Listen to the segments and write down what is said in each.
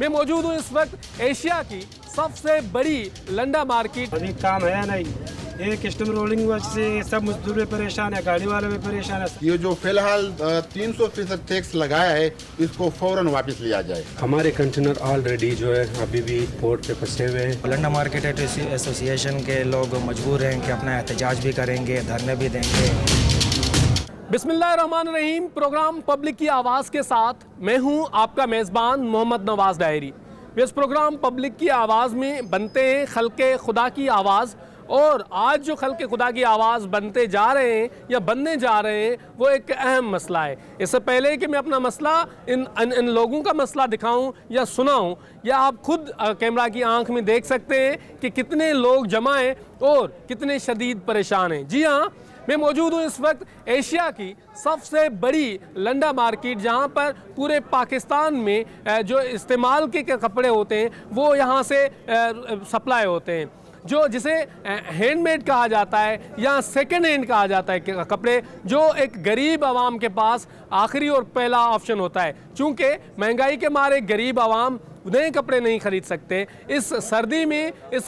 मौजूद हूँ इस वक्त एशिया की सबसे बड़ी लंडा मार्केट। अभी काम है नहीं, ये कस्टम रोलिंग वजह से सब मजदूर भी परेशान है, गाड़ी वाले भी परेशान है। ये जो फिलहाल 300% टैक्स लगाया है इसको फौरन वापस लिया जाए। हमारे कंटेनर ऑलरेडी जो है अभी भी पोर्ट पे फंसे हुए हैं। लंडा मार्केट एसोसिएशन के लोग मजबूर हैं कि अपना एहतजाज भी करेंगे, धरने भी देंगे। बिस्मिल्लाहिर्रहमानिर्रहीम। प्रोग्राम पब्लिक की आवाज़ के साथ मैं हूं आपका मेज़बान मोहम्मद नवाज़ डायरी। इस प्रोग्राम पब्लिक की आवाज़ में बनते हैं खल्के खुदा की आवाज़, और आज जो खल्के खुदा की आवाज़ बनते जा रहे हैं या बनने जा रहे हैं वो एक अहम मसला है। इससे पहले कि मैं अपना मसला इन लोगों का मसला दिखाऊं या सुनाऊं, या आप खुद कैमरा की आंख में देख सकते हैं कि कितने लोग जमा हैं और कितने शदीद परेशान हैं। जी हाँ, मैं मौजूद हूँ इस वक्त एशिया की सबसे बड़ी लंडा मार्केट, जहाँ पर पूरे पाकिस्तान में जो इस्तेमाल के कपड़े होते हैं वो यहाँ से सप्लाई होते हैं, जो जिसे हैंडमेड कहा जाता है या सेकंड हैंड कहा जाता है कपड़े, जो एक गरीब आवाम के पास आखिरी और पहला ऑप्शन होता है। चूँकि महंगाई के मारे गरीब आवाम नए कपड़े नहीं खरीद सकते। इस सर्दी में, इस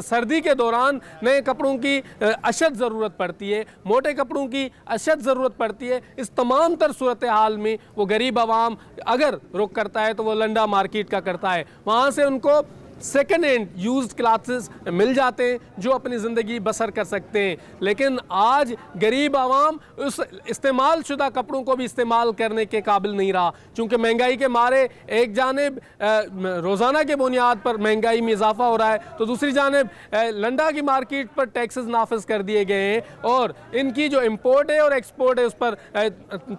सर्दी के दौरान नए कपड़ों की अशद ज़रूरत पड़ती है, मोटे कपड़ों की अशद ज़रूरत पड़ती है। इस तमाम तर सूरत हाल में वो गरीब आवाम अगर रुख करता है तो वो लंडा मार्केट का करता है। वहाँ से उनको सेकेंड हैंड यूज्ड क्लासेस मिल जाते हैं जो अपनी ज़िंदगी बसर कर सकते हैं। लेकिन आज गरीब आवाम उस इस्तेमाल शुदा कपड़ों को भी इस्तेमाल करने के काबिल नहीं रहा, चूँकि महंगाई के मारे एक जानिब रोज़ाना के बुनियाद पर महंगाई में इजाफा हो रहा है, तो दूसरी जानिब लंडा की मार्केट पर टैक्सेस नाफिज कर दिए गए हैं और इनकी जो इम्पोर्ट है और एक्सपोर्ट है उस पर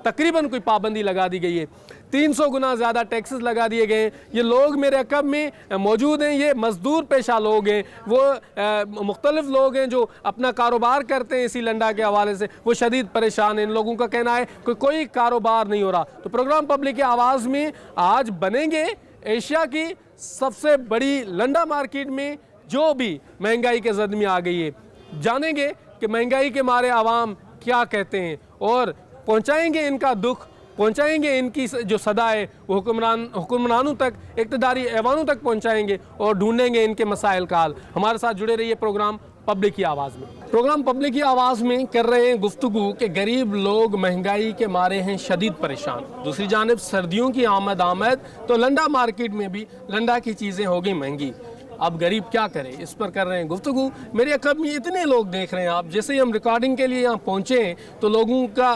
तकरीबन कोई पाबंदी लगा दी गई है। 300 गुना ज़्यादा टैक्सेस लगा दिए गए हैं। ये लोग मेरे अकब में मौजूद हैं, ये मज़दूर पेशा लोग हैं, वो मुख्तलिफ लोग हैं जो अपना कारोबार करते हैं इसी लंडा के हवाले से, वो शदीद परेशान हैं। इन लोगों का कहना है कि कोई कारोबार नहीं हो रहा। तो प्रोग्राम पब्लिक की आवाज़ में आज बनेंगे एशिया की सबसे बड़ी लंडा मार्केट में जो भी महंगाई के जद में आ गई है, जानेंगे कि महंगाई के मारे आवाम क्या कहते हैं और पहुँचाएँगे इनका दुख, पहुँचाएंगे इनकी जो सदा है वो हुक्मरानों तक, इक़्तिदारी ऐवानों तक पहुँचाएंगे और ढूंढेंगे इनके मसाइल का हल। हमारे साथ जुड़े रहिए प्रोग्राम पब्लिक की आवाज़ में। प्रोग्राम पब्लिक की आवाज़ में कर रहे हैं गुफ्तगू कि गरीब लोग महंगाई के मारे हैं शदीद परेशान। दूसरी जानिब सर्दियों की आमद तो लंडा मार्केट में भी लंडा की चीज़ें हो गई महंगी। अब गरीब क्या करे, इस पर कर रहे हैं गुफ्तगू। मेरे अकब में इतने लोग देख रहे हैं आप, जैसे ही हम रिकॉर्डिंग के लिए यहाँ पहुँचे हैं तो लोगों का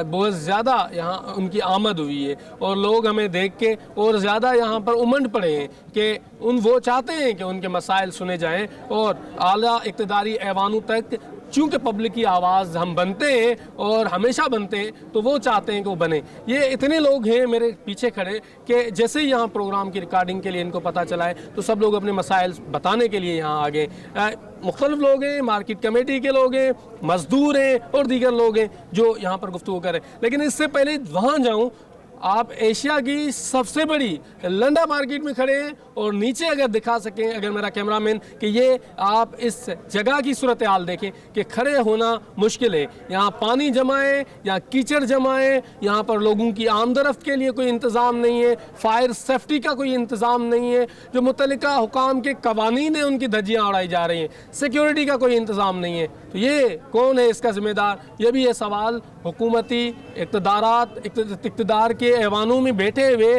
बहुत ज़्यादा यहाँ उनकी आमद हुई है और लोग हमें देख के और ज़्यादा यहाँ पर उमंड पड़े हैं कि वो चाहते हैं कि उनके मसाइल सुने जाएँ और आला इक़्तिदारी ऐवानों तक, चूँकि पब्लिक की आवाज़ हम बनते हैं और हमेशा बनते हैं तो वो चाहते हैं कि वो बने। ये इतने लोग हैं मेरे पीछे खड़े कि जैसे ही यहाँ प्रोग्राम की रिकॉर्डिंग के लिए इनको पता चला है तो सब लोग अपने मसाइल बताने के लिए यहाँ आ गए। मुख्तलिफ लोग हैं, मार्केट कमेटी के लोग हैं, मज़दूर हैं और दीगर लोग हैं जो यहाँ पर गुफ्तगू करें। लेकिन इससे पहले वहाँ जाऊँ, आप एशिया की सबसे बड़ी लंडा मार्केट में खड़े हैं और नीचे अगर दिखा सकें, अगर मेरा कैमरामैन, कि ये आप इस जगह की सूरत हाल देखें कि खड़े होना मुश्किल है। यहाँ पानी जमा है, यहाँ कीचड़ जमा है, यहाँ पर लोगों की आमदरफ्त के लिए कोई इंतज़ाम नहीं है, फायर सेफ्टी का कोई इंतज़ाम नहीं है, जो मुतल्लिका हुकाम के कवानीन हैं उनकी धज्जियाँ उड़ाई जा रही हैं, सिक्योरिटी का कोई इंतज़ाम नहीं है। तो ये कौन है इसका ज़िम्मेदार? ये भी ये सवाल हुकूमती इक़्तिदार के ऐवानों में बैठे हुए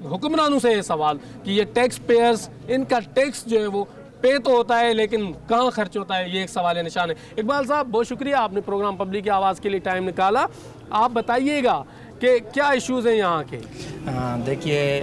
हुक्मरानों से ये सवाल कि ये टैक्स पेयर्स, इनका टैक्स जो है वो पे तो होता है लेकिन कहाँ खर्च होता है, ये एक सवाल निशान है। इकबाल साहब, बहुत शुक्रिया, आपने प्रोग्राम पब्लिक की आवाज़ के लिए टाइम निकाला। आप बताइएगा कि क्या इश्यूज़ हैं यहाँ के? देखिए,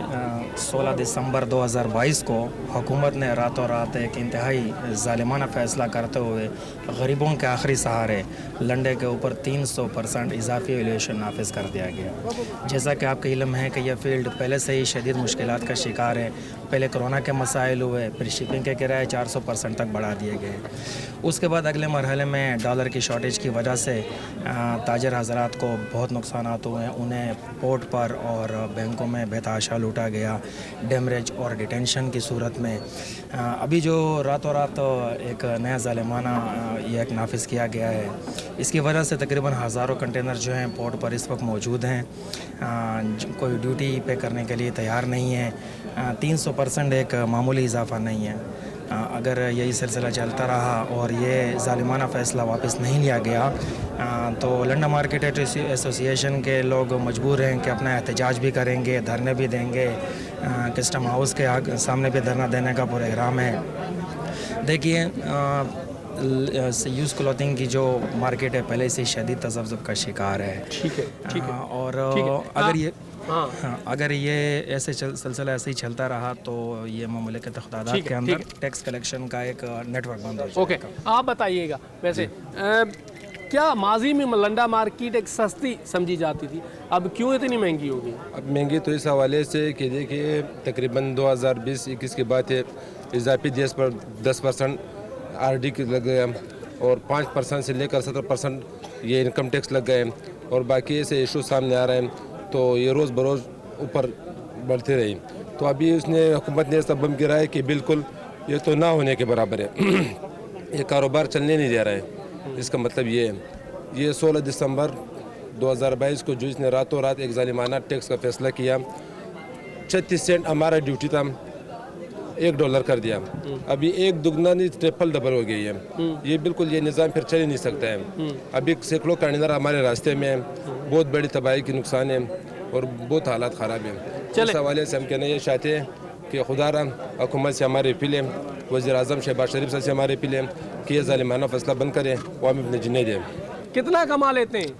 16 दिसंबर 2022 को हुकूमत ने रातों रात एक इंतहाई ज़ालिमाना फ़ैसला करते हुए गरीबों के आखिरी सहारे लंडे के ऊपर 300% इजाफी वैल्यूएशन नाफिज कर दिया गया। जैसा कि आपका इल्म है कि यह फील्ड पहले से ही शदीद मुश्किलात का शिकार है। पहले कोरोना के मसाइल हुए, फिर शिपिंग के किराए 400% तक बढ़ा दिए गए। उसके बाद अगले मरहले में डॉलर की शॉर्टेज की वजह से ताजर हजरात को बहुत नुकसानात हुए। उन्हें पोर्ट पर और बैंकों में बेतहाशा लूटा गया, डैमरेज और डिटेंशन की सूरत में। अभी जो रातों रात एक नया ज़ालिमाना ये एक नाफिज किया गया है, इसकी वजह से तकरीबन हज़ारों कंटेनर जो हैं पोर्ट पर इस वक्त मौजूद हैं, कोई ड्यूटी पे करने के लिए तैयार नहीं है। 300% एक मामूली इजाफा नहीं है। अगर यही सिलसिला चलता रहा और ये ज़ालिमाना फ़ैसला वापस नहीं लिया गया तो लंदन मार्केट एसोसिएशन के लोग मजबूर हैं कि अपना एहतजाज भी करेंगे, धरने भी देंगे। कस्टम हाउस के सामने भी धरना देने का प्रोग्राम है। देखिए, यूज़ क्लॉथिंग की जो मार्केट है पहले से शदीद तज़ब्ज़ुब का शिकार है। ठीक है, ठीक है। और ठीक है। अगर ये ऐसे सिलसिला ऐसे ही चलता रहा तो ये मुमलिकत खुदादात के अंदर टैक्स कलेक्शन का एक नेटवर्क बंद हो जाएगा। ओके, आप बताइएगा वैसे क्या माजी में लंदन मार्केट एक सस्ती समझी जाती थी, अब क्यों इतनी महंगी हो गई? अब महंगी तो इस हवाले से कि देखिए तकरीबन 2020-21 की बात है, इजाफी गैस पर 10% RD की लग गया और 5% से लेकर 17% ये इनकम टैक्स लग गए और बाकी ऐसे इशू सामने आ रहे हैं तो ये रोज़ बरोज़ ऊपर बढ़ते रही। तो अभी उसने हुकूमत ने ऐसा बम गिराया है कि बिल्कुल ये तो ना होने के बराबर है। ये कारोबार चलने नहीं दे रहा है। इसका मतलब ये है, ये 16 दिसंबर 2022 को जो इसने रातों रात एक ज़ालिमाना टैक्स का फैसला किया, 36 सेंट हमारा ड्यूटी था $1 कर दिया। अभी एक दुगना नहीं ट्रिपल डबल हो गई है। ये बिल्कुल ये निज़ाम फिर चल ही नहीं सकता है। अभी सैकड़ों कंटेनर हमारे रास्ते में है, बहुत बड़ी तबाही की नुकसान है और बहुत हालात ख़राब है। इस हवाले से हम कहना ये चाहते हैं कि खुदारा हुकूमत से हमारे अपील है, वज़ीर-ए-आज़म शहबाज शरीफ से हमारे अपील है कि ये ज़ालिमाना फैसला बंद करें और हमें अपने जिन्हें दें। कितना कमा लेते हैं?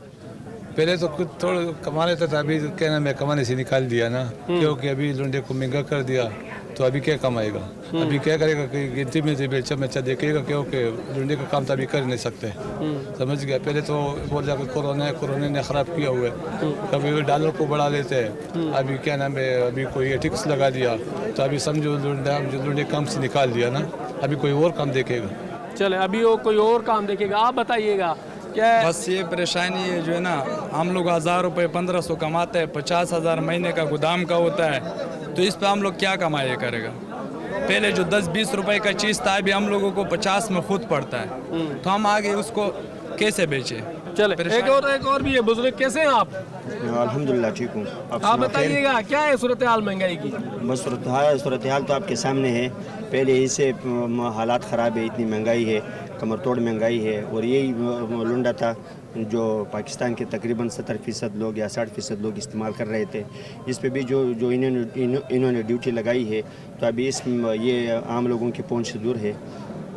पहले तो कुछ थोड़ा कमा लेता था, अभी क्या नाम है कमाने से निकाल दिया ना, क्योंकि अभी लुंडे को महंगा कर दिया तो अभी क्या कमाएगा, अभी क्या करेगा कि गिनती में से बेचा मेचा देखेगा, क्योंकि लुंडे का काम तो अभी कर नहीं सकते। समझ गया, पहले तो बोल जाकर कोरोना ने ख़राब किया हुआ है, कभी डॉलर को बढ़ा लेते हैं, अभी क्या नाम है अभी कोई टैक्स लगा दिया तो अभी समझो लुंडे काम से निकाल दिया ना, अभी कोई और काम देखेगा। चले, अभी वो कोई और काम देखेगा। आप बताइएगा क्या? बस ये परेशानी है जो है ना, हम लोग 1000 रुपये 1500 कमाते हैं, 50,000 महीने का गोदाम का होता है, तो इस पे हम लोग क्या कमाया करेगा। पहले जो 10-20 रुपए का चीज़ था अभी हम लोगों को 50 में खुद पड़ता है, तो हम आगे उसको कैसे बेचें। चले, एक और भी है बुजुर्ग, कैसे हैं आप? अल्हम्दुलिल्लाह ठीक हूँ। आप बताइएगा क्या है सूरत हाल महंगाई की? बस सूरत हाल तो आपके सामने है, पहले ही से हालात ख़राब है, इतनी महंगाई है, कमर तोड़ महंगाई है। और यही लुंडा था जो पाकिस्तान के तकरीबन 70% लोग या 60% लोग इस्तेमाल कर रहे थे। इस पे भी जो इन्होंने ड्यूटी लगाई है तो अभी ये आम लोगों की पहुंच से दूर है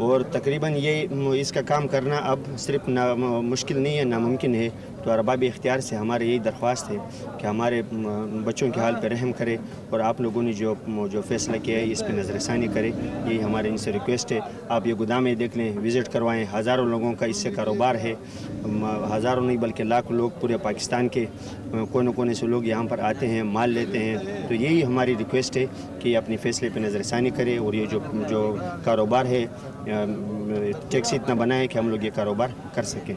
और तकरीबन ये इसका काम करना अब सिर्फ मुश्किल नहीं है, नामुमकिन है। तो अरबाब इख्तियार से हमारे यही दरख्वास्त है कि हमारे बच्चों के हाल पर रहम करें और आप लोगों ने जो फैसला किया है इस पर नज़रसानी करें, यही हमारे इनसे रिक्वेस्ट है। आप ये गोदामें देख लें, विज़िट करवाएं, हज़ारों लोगों का इससे कारोबार है, हज़ारों नहीं बल्कि लाखों लोग पूरे पाकिस्तान के कोने कोने से लोग यहाँ पर आते हैं, माल लेते हैं। तो यही हमारी रिक्वेस्ट है कि अपने फ़ैसले पर नज़रसानी करें और ये जो कारोबार है टैक्स इतना बनाए कि हम लोग ये कारोबार कर सकें।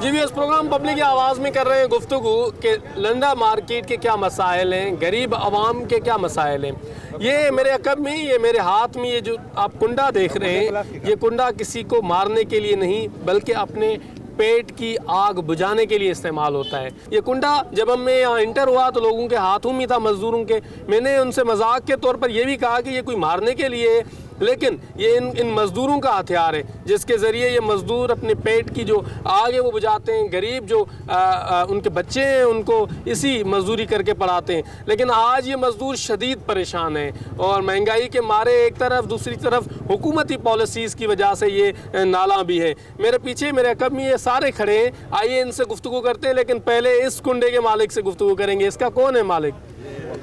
जी भी इस प्रोग्राम पब्लिक की आवाज़ में कर रहे हैं गुफ्तगू कि लंदन मार्केट के क्या मसाइल हैं, गरीब आवाम के क्या मसाइल हैं। ये मेरे अकब में, ये मेरे हाथ में ये जो आप कुंडा देख रहे हैं, ये कुंडा किसी को मारने के लिए नहीं बल्कि अपने पेट की आग बुझाने के लिए इस्तेमाल होता है। ये कुंडा जब हम मैं यहाँ इंटर हुआ तो लोगों के हाथों में था, मज़दूरों के। मैंने उनसे मजाक के तौर पर यह भी कहा कि ये कोई मारने के लिए, लेकिन ये इन मज़दूरों का हथियार है जिसके ज़रिए ये मज़दूर अपने पेट की जो आग है वो बुझाते हैं। गरीब जो उनके बच्चे हैं उनको इसी मज़दूरी करके पढ़ाते हैं। लेकिन आज ये मज़दूर शदीद परेशान हैं और महंगाई के मारे एक तरफ, दूसरी तरफ हुकूमती पॉलिसीज़ की वजह से ये नाला भी है। मेरे पीछे मेरे अकब में ये सारे खड़े हैं, आइए इनसे गुफ्तगू करते हैं। लेकिन पहले इस कुंडे के मालिक से गुफ्तगू करेंगे। इसका कौन है मालिक?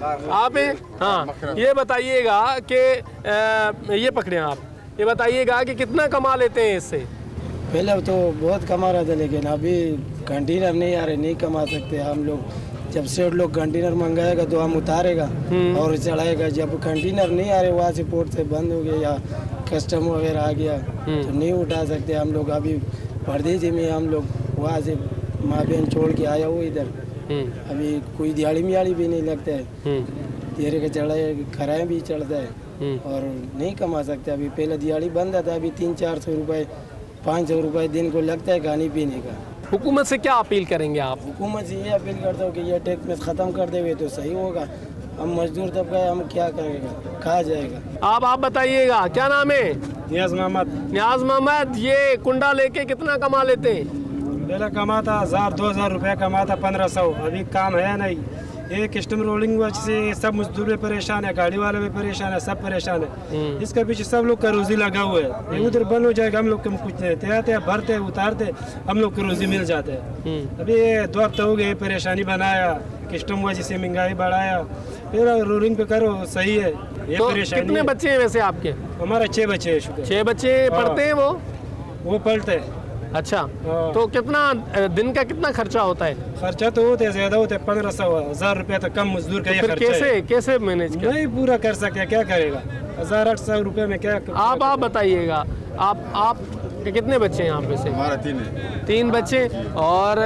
आप हैं? हाँ, ये बताइएगा कि ये पकड़े आप, ये बताइएगा कि कितना कमा लेते हैं इससे? पहले तो बहुत कमा रहे थे लेकिन अभी कंटेनर नहीं आ रहे, नहीं कमा सकते हम लोग। जब सेठ लोग कंटेनर मंगाएगा तो हम उतारेगा और चढ़ाएगा। जब कंटेनर नहीं आ रहे वहाँ से पोर्ट से बंद हो गया या कस्टम वगैरह आ गया तो नहीं उठा सकते हम लोग। अभी परदेसी में हम लोग वहाँ से माँ बहन छोड़ के आया हुआ इधर। अभी कोई दिहाड़ी मियाड़ी भी नहीं लगता है, तेरे का चढ़ाए किराया भी चढ़ता है और नहीं कमा सकते। अभी पहले दिहाड़ी बंद था, अभी 300-400 रुपये 500 रुपये दिन को लगता है खाने पीने का। हुकूमत से क्या अपील करेंगे आप? हुकूमत से ये अपील करता हूँ कि ये टैक्स में ख़त्म कर दे तो सही होगा। हम मजदूर तबका है, हम क्या करेगा, कहा जाएगा। आप बताइएगा, क्या नाम है? नियाज मोहम्मद। नियाज मोहम्मद, ये कुंडा लेके कितना कमा लेते हैं? पहले कमाता 1000-2000 रुपया कमाता 1500, अभी काम है नहीं। ये कस्टम रोलिंग वजह से सब मजदूर भी परेशान है, गाड़ी वाले भी परेशान है, सब परेशान है। इसके पीछे सब लोग का रोजी लगा हुआ है। ये उधर बंद हो जाएगा, हम लोग कम कुछ नहीं आते, भरते उतारते, हम लोग को रोजी मिल जाते हैं। अभी ये 2 हफ्ते हो गए परेशानी बनाया, कस्टम वजह से महंगाई बढ़ाया, फिर रोलिंग पे करो सही है। ये तो परेशानी कितने बच्चे हैं वैसे आपके? हमारा 6 बच्चे हैं। 6 बच्चे पढ़ते हैं? वो पढ़ते हैं। अच्छा, तो कितना दिन का कितना खर्चा होता है? खर्चा तो होते ज्यादा होते 1500-1000 रुपया तो कम मजदूर का ये तो खर्चा कैसे है। कैसे मैनेज कर? नहीं पूरा कर सके, क्या करेगा? 1800 रुपये में क्या आप बताइएगा, आप कितने बच्चे हैं आप में से? हमारा 3 है। 3 बच्चे। और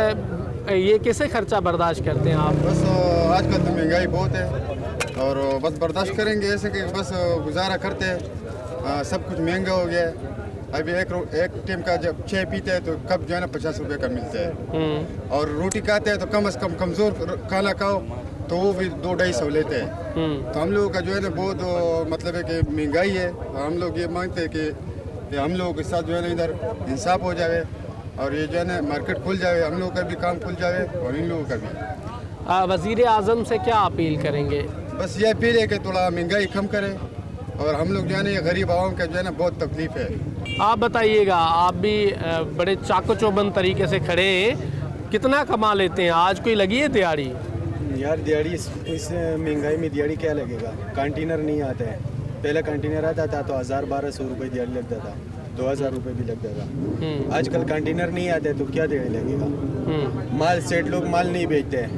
ये कैसे खर्चा बर्दाश्त करते हैं आप? बस आजकल तो महंगाई बहुत है और बस बर्दाश्त करेंगे ऐसे कि बस गुजारा करते हैं। सब कुछ महंगा हो गया है। अभी एक टाइम का जब 6 पीते हैं तो कब जो है ना 50 रुपये का मिलता है और रोटी खाते हैं तो कम से कम कमज़ोर खाना खाओ तो वो भी 2-250 लेते हैं। तो हम लोगों का जो है ना बहुत मतलब है कि महंगाई है। हम लोग ये मांगते हैं कि हम लोगों के साथ जो है ना इधर इंसाफ हो जाए और ये जो है ना मार्केट खुल जाए, हम लोगों का भी काम खुल जाए और इन लोगों का भी। वज़ीर आज़म से क्या अपील करेंगे? बस ये अपील है कि थोड़ा महंगाई कम करें और हम लोग जो है ना ये गरीब आवाम का जो है ना बहुत तकलीफ है। आप बताइएगा, आप भी बड़े चाको चौबंद तरीके से खड़े हैं, कितना कमा लेते हैं? आज कोई लगी है दिहाड़ी? यार दिहाड़ी इस महंगाई में दिहाड़ी क्या लगेगा? कंटेनर नहीं आता है। पहले कंटेनर आता था तो 1000-1200 रुपये दिहाड़ी लगता था, 2000 रुपये भी लगता था। आजकल कंटेनर नहीं आते तो क्या दिहाड़ी लगेगा? माल सेठ लोग माल नहीं बेचते हैं,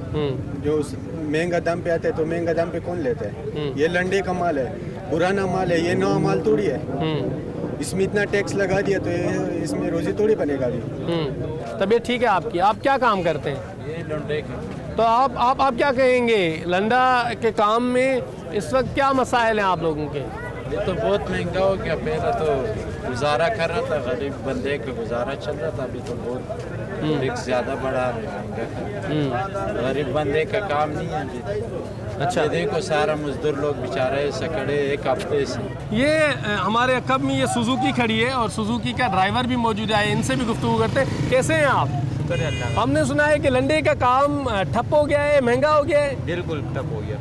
जो महंगा दाम पे आते हैं तो महंगा दाम पे कौन लेता है? ये लंडे का माल है, पुराना माल है, ये नया माल थोड़ी है। इसमें इतना टैक्स लगा दिया तो इसमें रोजी थोड़ी बनेगा अभी। तबीयत ठीक है आपकी? आप क्या काम करते हैं? ये लंडे के। तो आप क्या कहेंगे लंडा के काम में इस वक्त क्या मसाइल हैं आप लोगों के? ये तो बहुत महंगा हो गया। पहले तो गुजारा कर रहा था, गरीब बंदे का गुजारा चल रहा था। अभी तो बहुत टैक्स ज़्यादा बढ़ा रहे, गरीब बंदे का काम नहीं है अभी। अच्छा, देखो सारा मजदूर लोग बेचारे सकड़े 1 हफ्ते से। ये हमारे अकब में ये सुजुकी खड़ी है और सुजुकी का ड्राइवर भी मौजूद है, इनसे भी गुफ्तगू करते हैं। कैसे हैं आप? हमने सुना है कि लंडे का काम ठप हो गया है, महंगा हो गया है। बिल्कुल ठप हो गया।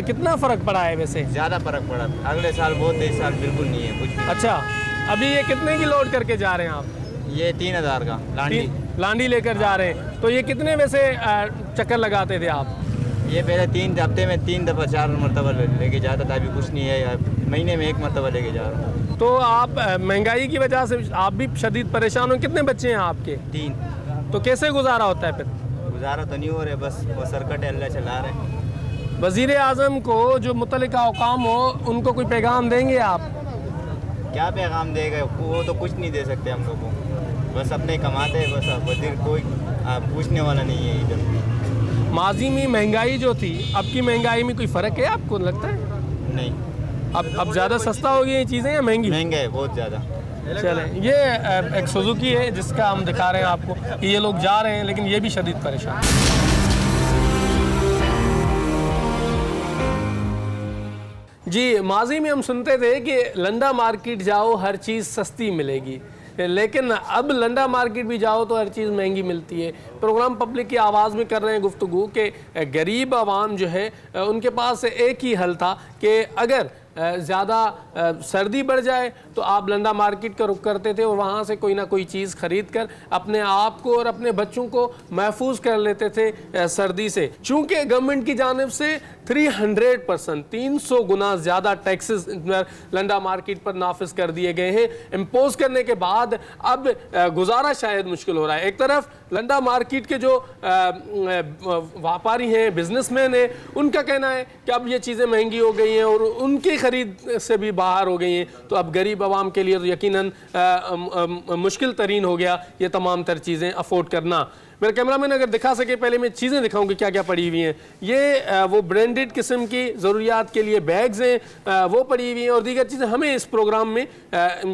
कितना फ़र्क पड़ा है वैसे? ज़्यादा फ़र्क पड़ा। अगले साल बहुत है, इस साल बिल्कुल नहीं है कुछ भी। अच्छा, अभी ये कितने की लोड करके जा रहे हैं आप? ये 3000 का लांडी लेकर जा रहे हैं। तो ये कितने वैसे चक्कर लगाते थे आप? ये पहले 3 हफ्ते में 3 दफ़ा 4 मरतबा लेके जाता था, अभी कुछ नहीं है, महीने में 1 मरतबा लेके जा रहा हूँ। तो आप महंगाई की वजह से आप भी शदीद परेशान हो। कितने बच्चे हैं आपके? 3। तो कैसे गुजारा होता है फिर? गुजारा तो नहीं हो रहा, बस वो सरकट अल्लाह चला रहे। वज़ीर आज़म को जो मुतल्लिका औकाम हो उनको कोई पैगाम देंगे आप? क्या पैगाम देगा? वो तो कुछ नहीं दे सकते हम लोग को, बस अपने कमाते हैं बस। वज़ीर कोई पूछने वाला नहीं है इधर। माजी में महंगाई जो थी, अब की महंगाई में कोई फ़र्क है आपको लगता है? नहीं। अब ज़्यादा सस्ता हो गई ये चीज़ें या महंगी? महंगा है बहुत ज़्यादा। चले, ये एक सुजुकी है जिसका हम दिखा रहे हैं आपको कि ये लोग जा रहे हैं लेकिन ये भी शदीद परेशान। जी, माजी में हम सुनते थे कि लंडा मार्केट जाओ हर चीज़ सस्ती मिलेगी, लेकिन अब लंडा मार्केट भी जाओ तो हर चीज़ महंगी मिलती है। प्रोग्राम पब्लिक की आवाज़ में कर रहे हैं गुफ्तगू कि गरीब आवाम जो है उनके पास एक ही हल था कि अगर ज़्यादा सर्दी बढ़ जाए तो आप लंडा मार्केट का रुख करते थे और वहाँ से कोई ना कोई चीज़ ख़रीद कर अपने आप को और अपने बच्चों को महफूज कर लेते थे सर्दी से। चूँकि गवर्नमेंट की जानिब से 300% 300 गुना ज़्यादा टैक्सेस लंडा मार्केट पर नाफिज कर दिए गए हैं। इम्पोज करने के बाद अब गुजारा शायद मुश्किल हो रहा है। एक तरफ लंडा मार्केट के जो व्यापारी हैं, बिजनेसमैन हैं, उनका कहना है कि अब ये चीज़ें महंगी हो गई हैं और उनकी ख़रीद से भी बाहर हो गई हैं, तो अब गरीब आवाम के लिए तो यकीनन मुश्किल तरीन हो गया ये तमाम तर चीज़ें अफोर्ड करना। मेरा कैमरामैन अगर दिखा सके, पहले मैं चीज़ें दिखाऊं कि क्या क्या पड़ी हुई हैं। ये वो ब्रांडेड किस्म की ज़रूरियात के लिए बैग्स हैं, वो पड़ी हुई हैं और दीगर चीज़ें हमें इस प्रोग्राम में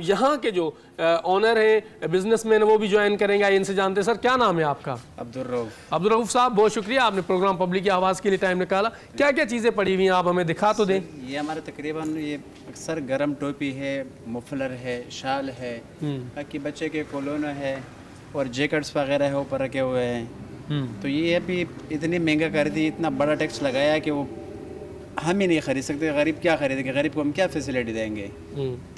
यहाँ के जो ऑनर हैं, बिजनेसमैन, वो भी ज्वाइन करेंगे। आइए इनसे जानते हैं। सर, क्या नाम है आपका? अब्दुल रऊफ साहब, बहुत शुक्रिया, आपने प्रोग्राम पब्लिक की आवाज़ के लिए टाइम निकाला। क्या क्या चीज़ें पड़ी हुई हैं, आप हमें दिखा तो दें। ये हमारे तकरीबन ये अक्सर गर्म टोपी है, मफलर है, शाल है, बाकी बच्चे के कोलोनो है और जैकेट्स वगैरह है ऊपर रखे हुए हैं। तो ये अभी इतनी महंगा कर दी, इतना बड़ा टैक्स लगाया कि वो हम ही नहीं खरीद सकते। गरीब क्या खरीदेंगे? गरीब को हम क्या फैसिलिटी देंगे?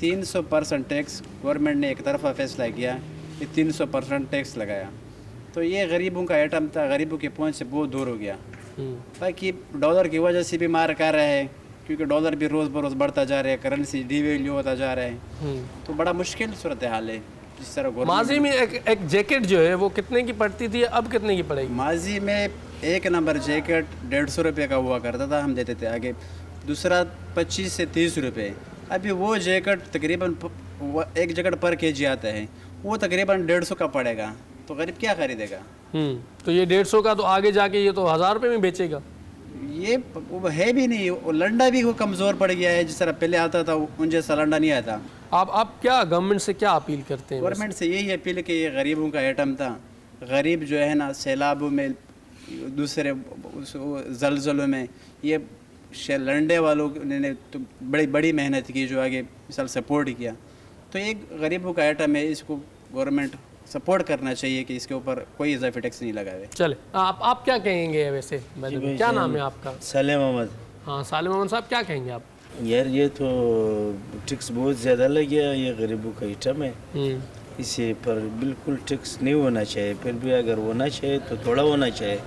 300% टैक्स गवर्नमेंट ने एक तरफा फैसला किया, ये 300% टैक्स लगाया। तो ये गरीबों का आइटम था, गरीबों की पहुंच से बहुत दूर हो गया। बाकी डॉलर की वजह से भी मार कर रहा है, क्योंकि डॉलर भी रोज़ बरोज़ बढ़ता जा रहा है, करेंसी डिवैल्यू होता जा रहा है। तो बड़ा मुश्किल सूरत हाल है। जिस तरह माजी में एक जैकेट जो है वो कितने की पड़ती थी, अब कितने की पड़ेगी? माजी में एक नंबर जैकेट 150 रुपये का हुआ करता था, हम देते थे आगे। दूसरा 25 से 30 रुपये। अभी वो जैकेट तकरीबन एक जैकेट पर केजी आता है, वो तकरीबन 150 का पड़ेगा। तो गरीब क्या खरीदेगा? तो ये 150 का तो आगे जाके ये तो 1000 रुपये में बेचेगा। ये वो है भी नहीं, वो लंडा भी वो कमज़ोर पड़ गया है। जिस तरह पहले आता था उन जैसा लंडा नहीं आता। आप क्या गवर्नमेंट से क्या अपील करते हैं? गवर्नमेंट से यही अपील कि ये गरीबों का आइटम था। गरीब जो है ना, सैलाबों में, दूसरे जलजलों में, ये लंडे वालों ने तो बड़ी बड़ी मेहनत की, जो आगे मिसाल सपोर्ट किया। तो ये गरीबों का आइटम है, इसको गवर्नमेंट सपोर्ट करना चाहिए कि इसके ऊपर कोई इजाफी टैक्स नहीं लगाए। चले, आप क्या कहेंगे वैसे? क्या नाम है आपका? सालेम मोहम्मद। हाँ, सालेम मोहम्मद साहब, क्या कहेंगे आप? यार ये तो टैक्स बहुत ज़्यादा लग गया, ये गरीबों का आइटम है, इसे पर बिल्कुल टैक्स नहीं होना चाहिए। फिर भी अगर होना चाहिए तो थोड़ा होना चाहिए।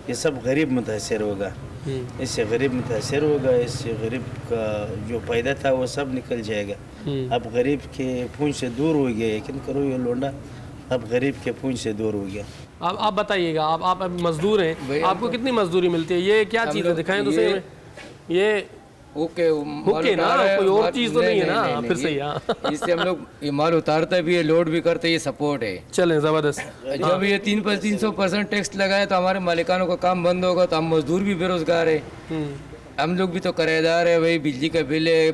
ये सब गरीब मुतासर होगा, इससे गरीब मुतासर होगा, इससे गरीब का जो फ़ायदा था वो सब निकल जाएगा। अब गरीब के पूंछ से दूर हो गया, यकीन करो ये लोंडा अब गरीब के पूंछ से दूर हो गया। आप बताइएगा, आप मजदूर हैं, आपको कितनी मजदूरी मिलती है? ये क्या चीज़ है, दिखाएं तो सही में। ये ओके ना, कोई और चीज़ तो नहीं है ना? फिर सही है। इससे हम लोग ये माल उतारते भी है, लोड भी करते, ये सपोर्ट है। चलें, ज़बरदस्त। जब ये 300% टैक्स लगाए तो हमारे मालिकानों का काम बंद होगा, तो हम मजदूर भी बेरोजगार है। हम लोग भी तो किराएदार है, वही बिजली का बिल है,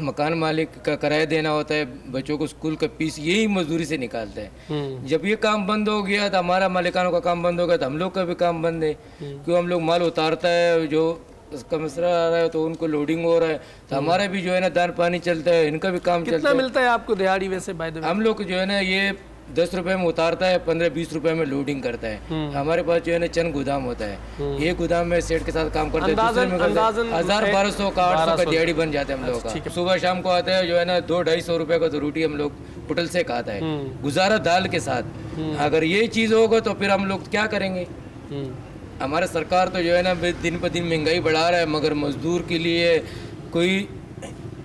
मकान मालिक का किराया देना होता है, बच्चों को स्कूल का फीस, यही मजदूरी से निकालते हैं। जब ये काम बंद हो गया तो हमारा मालिकानों का काम बंद हो गया, तो हम लोग का भी काम बंद है। क्यों? हम लोग माल उतारता है, जो उसका मसला आ रहा है तो उनको लोडिंग हो रहा है, तो हमारा भी जो है ना दान पानी चलता है, इनका भी काम चलता है। कितना मिलता है आपको दिहाड़ी वैसे? बाय द वे, हम लोग जो है ना ये 10 रुपए में उतारता है, 15-20 रुपए में लोडिंग करता है। हमारे पास जो है ना चंद गोदाम होता है, ये गोदाम में सेठ के साथ काम करते हैं, 1000-1200 का 800 का दिहाड़ी बन जाता है हम लोग का। सुबह शाम को आता है जो है ना 200-250 रुपए का तो रोटी हम लोग होटल से खाता है, गुजारा दाल के साथ। अगर ये चीज़ होगा तो फिर हम लोग क्या करेंगे? हमारे सरकार तो जो है ना दिन पर दिन महंगाई बढ़ा रहा है, मगर मजदूर के लिए कोई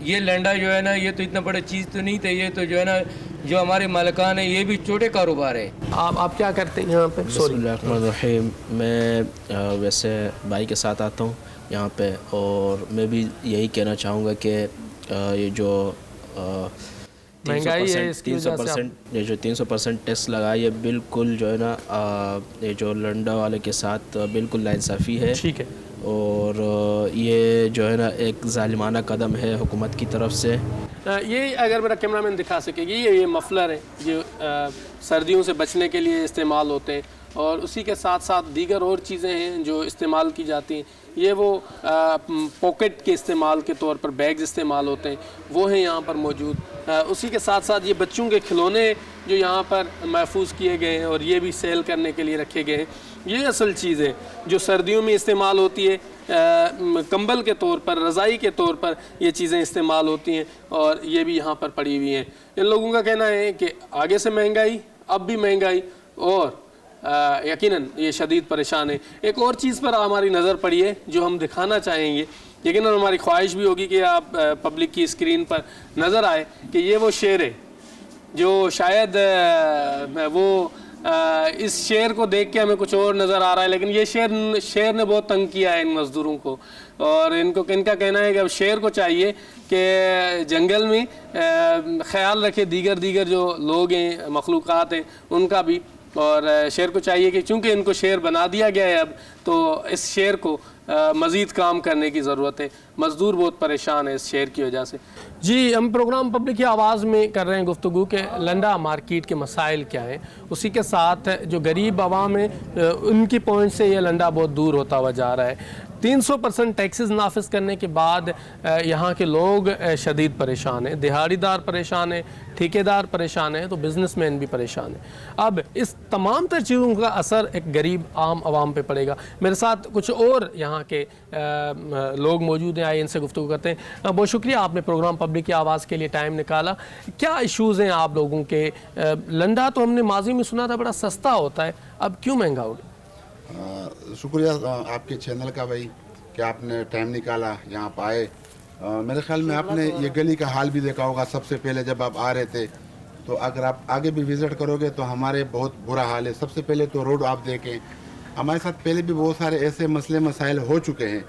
ये लंडा जो है ना, ये तो इतना बड़ा चीज़ तो नहीं था। ये तो जो है ना, जो हमारे मालिकान है, ये भी छोटे कारोबार है। आप क्या करते हैं यहाँ पे? बिस्मिल्लाहिर्रहमानिर्रहीम। मैं वैसे भाई के साथ आता हूँ यहाँ पे, और मैं भी यही कहना चाहूँगा कि ये जो 300% ये जो 300% टैक्स लगा, ये बिल्कुल जो है ना ये जो लंडा वाले के साथ बिल्कुल नाइंसाफ़ी है। ठीक है। और ये जो है ना एक जालिमाना कदम है हुकूमत की तरफ से। ये अगर मेरा कैमरामैन दिखा सकेगी, ये मफलर है जो सर्दियों से बचने के लिए इस्तेमाल होते हैं, और उसी के साथ साथ दीगर और चीज़ें हैं जो इस्तेमाल की जाती हैं। ये वो पॉकेट के इस्तेमाल के तौर पर बैग्स इस्तेमाल होते हैं, वो हैं यहाँ पर मौजूद। उसी के साथ साथ ये बच्चों के खिलौने जो यहाँ पर महफूज किए गए हैं और ये भी सेल करने के लिए रखे गए हैं। ये असल चीज़ है जो सर्दियों में इस्तेमाल होती है, कंबल के तौर पर, रज़ाई के तौर पर ये चीज़ें इस्तेमाल होती हैं और ये भी यहाँ पर पड़ी हुई हैं। इन लोगों का कहना है कि आगे से महंगाई, अब भी महंगाई और यकीनन ये शदीद परेशान है। एक और चीज़ पर हमारी नज़र पड़ी है जो हम दिखाना चाहेंगे, यकीनन हमारी ख्वाहिश भी होगी कि आप पब्लिक की स्क्रीन पर नज़र आए कि ये वो शेर है जो शायद वो इस शेर को देख के हमें कुछ और नज़र आ रहा है, लेकिन ये शेर ने बहुत तंग किया है इन मज़दूरों को और इनका कहना है कि अब शेर को चाहिए कि जंगल में ख्याल रखे दीगर जो लोग हैं, मखलूक़ात हैं, उनका भी, और शेर को चाहिए कि चूँकि इनको शेर बना दिया गया है अब, तो इस शेर को मज़ीद काम करने की ज़रूरत है। मज़दूर बहुत परेशान है इस शेर की वजह से। जी, हम प्रोग्राम पब्लिक की आवाज़ में कर रहे हैं गुफ्तगू के लंडा मार्केट के मसाइल क्या हैं, उसी के साथ जो गरीब आवाम है उनकी पहुँच से ये लंडा बहुत दूर होता हुआ जा रहा है। 300% टैक्सेस नाफिज करने के बाद यहाँ के लोग शदीद परेशान हैं, दिहाड़ीदार परेशान है, ठेकेदार परेशान है, तो बिजनेसमैन भी परेशान है। अब इस तमाम तर चीज़ों का असर एक गरीब आम आवाम पे पड़ेगा। मेरे साथ कुछ और यहाँ के लोग मौजूद हैं, आइए इनसे गुफ्तगू करते हैं। बहुत शुक्रिया, आपने प्रोग्राम पब्लिक की आवाज़ के लिए टाइम निकाला। क्या इशूज़ हैं आप लोगों के? लंडा तो हमने माजी में सुना था बड़ा सस्ता होता है, अब क्यों महंगा हो गया? शुक्रिया आपके चैनल का भाई कि आपने टाइम निकाला यहाँ पर आए। मेरे ख्याल में आपने ये गली का हाल भी देखा होगा सबसे पहले जब आप आ रहे थे, तो अगर आप आगे भी विज़िट करोगे तो हमारे बहुत बुरा हाल है। सबसे पहले तो रोड आप देखें, हमारे साथ पहले भी बहुत सारे ऐसे मसले मसाइल हो चुके हैं,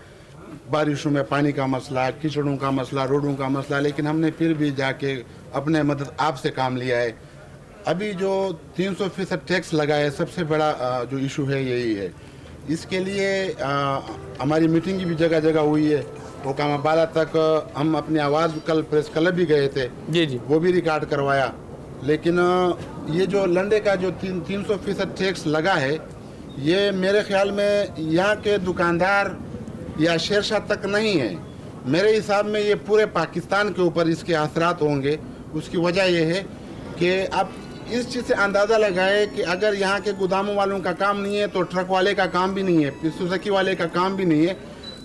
बारिशों में पानी का मसला, कीचड़ों का मसला, रोडों का मसला, लेकिन हमने फिर भी जाके अपने मदद आपसे काम लिया है। अभी जो 300% टैक्स लगा है, सबसे बड़ा जो इशू है यही है। इसके लिए हमारी मीटिंग भी जगह जगह हुई है, हुकामाबाला तक हम अपनी आवाज़ कल प्रेस क्लब भी गए थे, जी वो भी रिकॉर्ड करवाया। लेकिन ये जो लंडे का जो 300% टैक्स लगा है, ये मेरे ख्याल में यहाँ के दुकानदार या शेरशाह तक नहीं है। मेरे हिसाब में ये पूरे पाकिस्तान के ऊपर इसके असरात होंगे। उसकी वजह यह है कि आप इस चीज़ से अंदाज़ा लगाए कि अगर यहाँ के गोदामों वालों का काम नहीं है तो ट्रक वाले का काम भी नहीं है, सुजुकी वाले का काम भी नहीं है,